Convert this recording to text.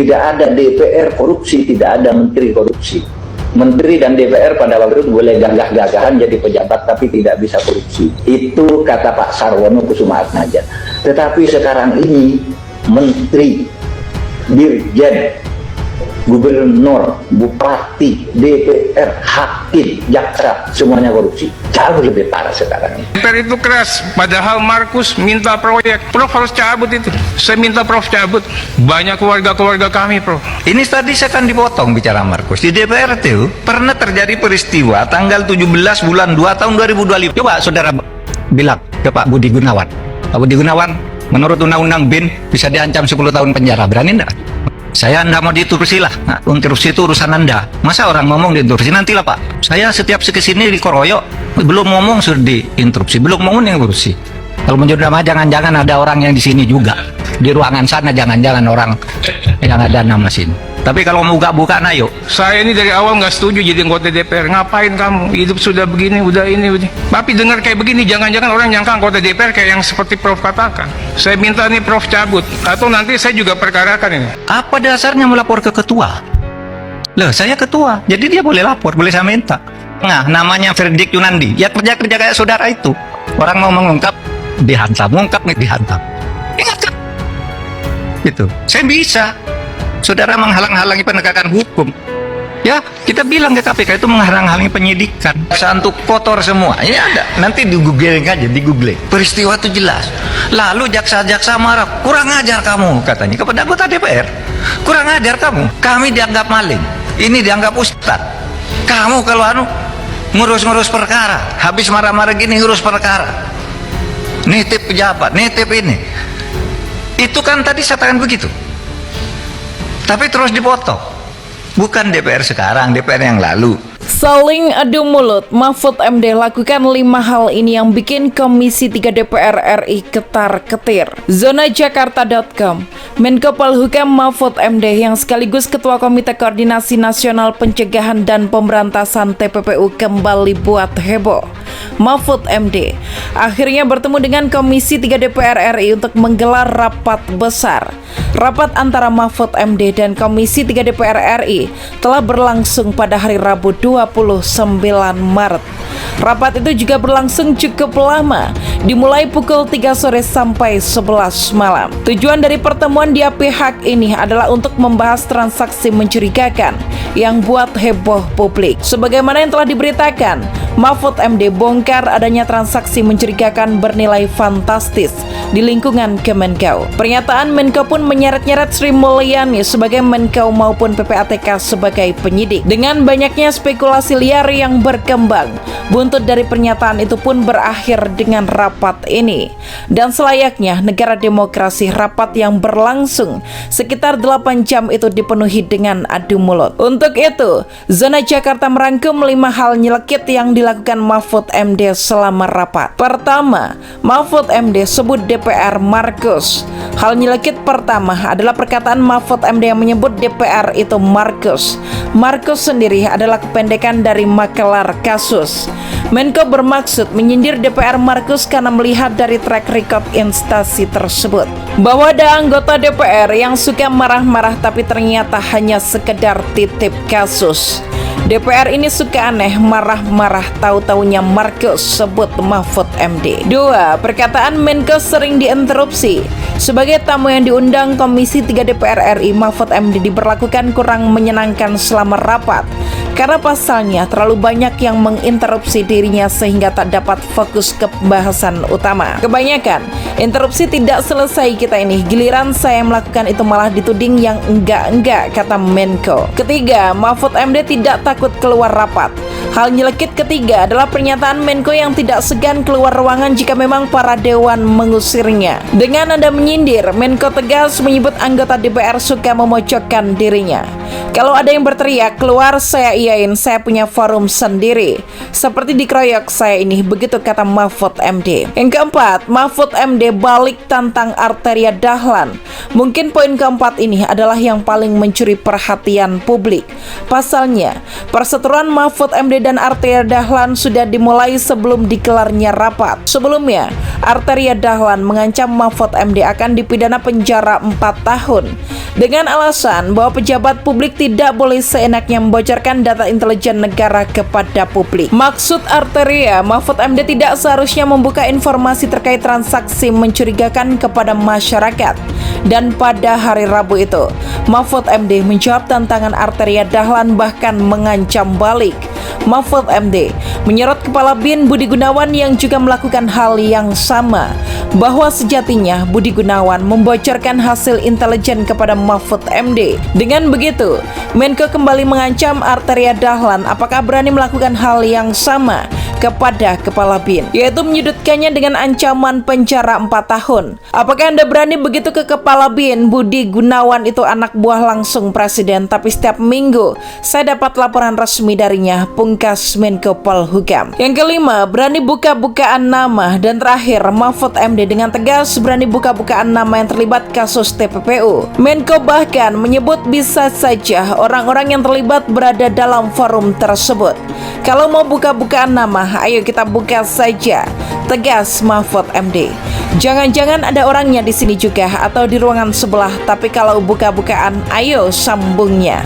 Tidak ada DPR korupsi, tidak ada menteri korupsi. Menteri dan DPR pada waktu itu boleh gagah-gagahan jadi pejabat tapi tidak bisa korupsi. Itu kata Pak Sarwono Kusuma Atmaja. Tetapi sekarang ini menteri, dirjen, gubernur, bupati, DPR, hakim, jaksa, semuanya korupsi. Jauh lebih parah sekarang ini. DPR itu keras, padahal Markus minta proyek. Prof harus cabut itu. Saya minta Prof cabut. Banyak keluarga-keluarga kami, Prof. Ini tadi saya kan dipotong bicara Markus. Di DPR itu pernah terjadi peristiwa tanggal 17 bulan 2 tahun 2025. Coba saudara bilang ke Pak Budi Gunawan. Pak Budi Gunawan, menurut Undang-Undang BIN bisa diancam 10 tahun penjara. Berani enggak? Saya enggak mau diinterupsi lah. Nah, interupsi itu urusan Anda. Masa orang ngomong diinterupsi? Nantilah Pak. Saya setiap kesini dikeroyok. Belum ngomong sudah diinterupsi. Belum ngomong yang interupsi. Kalau menjodoh nama jangan-jangan ada orang yang di sini juga. Di ruangan sana jangan-jangan orang yang ada nama sini. Tapi kalau mau buka ayo. Saya ini dari awal nggak setuju jadi anggota DPR. Ngapain kamu? Hidup sudah begini, udah ini. Tapi dengar kayak begini, jangan-jangan orang nyangka anggota DPR kayak yang seperti Prof katakan. Saya minta nih Prof cabut. Atau nanti saya juga perkarakan ini. Apa dasarnya melapor ke ketua? Loh, saya ketua. Jadi dia boleh lapor, boleh saya minta. Nah, namanya Verdik Yunandi. Ya kerja-kerja kayak saudara itu. Orang mau mengungkap, dihantam. Mengungkap, dihantam. Ingat kan? Gitu. Saya bisa. Saudara menghalang-halangi penegakan hukum. Ya, kita bilang ke KPK itu menghalang-halangi penyidikan. Santuk kotor semua. Ini ada. Nanti di googling aja, di googling. Peristiwa itu jelas. Lalu jaksa-jaksa marah. Kurang ajar kamu, katanya. Kepada anggota DPR. Kurang ajar kamu. Kami dianggap maling. Ini dianggap ustad. Kamu kalau ngurus-ngurus perkara. Habis marah-marah gini ngurus perkara. Nitip pejabat, nitip ini. Itu kan tadi saya katakan begitu. Tapi terus dipotong. Bukan DPR sekarang, DPR yang lalu. Saling adu mulut, Mahfud MD lakukan 5 hal ini yang bikin Komisi 3 DPR RI ketar-ketir. Zonajakarta.com, Menko Polhukam Mahfud MD yang sekaligus Ketua Komite Koordinasi Nasional Pencegahan dan Pemberantasan TPPU kembali buat heboh. Mahfud MD akhirnya bertemu dengan Komisi 3 DPR RI untuk menggelar rapat besar. Rapat antara Mahfud MD dan Komisi 3 DPR RI telah berlangsung pada hari Rabu 29 Maret. Rapat itu juga berlangsung cukup lama, dimulai pukul 3 sore sampai 11 malam. Tujuan dari pertemuan dua pihak ini adalah untuk membahas transaksi mencurigakan yang buat heboh publik. Sebagaimana yang telah diberitakan, Mahfud MD bongkar adanya transaksi mencurigakan bernilai fantastis di lingkungan Kemenkeu. Pernyataan Menko pun menyeret-nyeret Sri Mulyani sebagai Menko maupun PPATK sebagai penyidik. Dengan banyaknya spekulasi liar yang berkembang, buntut dari pernyataan itu pun berakhir dengan rapat ini. Dan selayaknya negara demokrasi, rapat yang berlangsung sekitar 8 jam itu dipenuhi dengan adu mulut. Untuk itu, Zona Jakarta merangkum 5 hal nyelekit yang dilakukan Mahfud MD selama rapat. Pertama, Mahfud MD sebut DPR Markus. Hal nyelekit pertama adalah perkataan Mahfud MD yang menyebut DPR itu Markus. Markus sendiri adalah kependekan dari makelar kasus. Menko bermaksud menyindir DPR Markus karena melihat dari track record instansi tersebut bahwa ada anggota DPR yang suka marah-marah tapi ternyata hanya sekedar titip kasus. DPR ini suka aneh, marah-marah, tahu-taunya Markus, sebut Mahfud MD. 2. Perkataan Menko sering diinterupsi. Sebagai tamu yang diundang Komisi 3 DPR RI, Mahfud MD diberlakukan kurang menyenangkan selama rapat karena pasalnya terlalu banyak yang menginterupsi dirinya sehingga tak dapat fokus ke pembahasan utama. Kebanyakan interupsi tidak selesai kita ini, giliran saya melakukan itu malah dituding yang enggak, kata Menko. Ketiga, Mahfud MD tidak takut keluar rapat. Hal nyelekit ketiga adalah pernyataan Menko yang tidak segan keluar ruangan jika memang para dewan mengusirnya. Dengan nada menyindir, Menko tegas menyebut anggota DPR suka memojokkan dirinya. Kalau ada yang berteriak, keluar saya iyain, saya punya forum sendiri. Seperti dikeroyok saya ini, begitu kata Mahfud MD. Yang keempat, Mahfud MD balik tantang Arteria Dahlan. Mungkin poin keempat ini adalah yang paling mencuri perhatian publik. Pasalnya, perseteruan Mahfud MD dan Arteria Dahlan sudah dimulai sebelum dikelarnya rapat. Sebelumnya, Arteria Dahlan mengancam Mahfud MD akan dipidana penjara 4 tahun dengan alasan bahwa pejabat publik tidak boleh seenaknya membocorkan data intelijen negara kepada publik. Maksud Arteria, Mahfud MD tidak seharusnya membuka informasi terkait transaksi mencurigakan kepada masyarakat. Dan pada hari Rabu itu, Mahfud MD menjawab tantangan Arteria Dahlan, bahkan mengancam balik. Mahfud MD menyorot Kepala BIN Budi Gunawan yang juga melakukan hal yang sama, bahwa sejatinya Budi Gunawan membocorkan hasil intelijen kepada Mahfud MD. Dengan begitu, Menko kembali mengancam Arteria Dahlan apakah berani melakukan hal yang sama kepada Kepala BIN, yaitu menyudutkannya dengan ancaman penjara 4 tahun. Apakah Anda berani begitu ke Kepala BIN? Budi Gunawan itu anak buah langsung Presiden, tapi setiap minggu saya dapat laporan resmi darinya, pungkas Menko Polhukam. Yang kelima, berani buka-bukaan nama. Dan terakhir, Mahfud MD dengan tegas berani buka-bukaan nama yang terlibat kasus TPPU. Menko bahkan menyebut bisa saja orang-orang yang terlibat berada dalam forum tersebut. Kalau mau buka-bukaan nama, ayo kita buka saja, tegas Mahfud MD. Jangan-jangan ada orangnya di sini juga atau di ruangan sebelah, tapi kalau buka-bukaan, ayo sambungnya.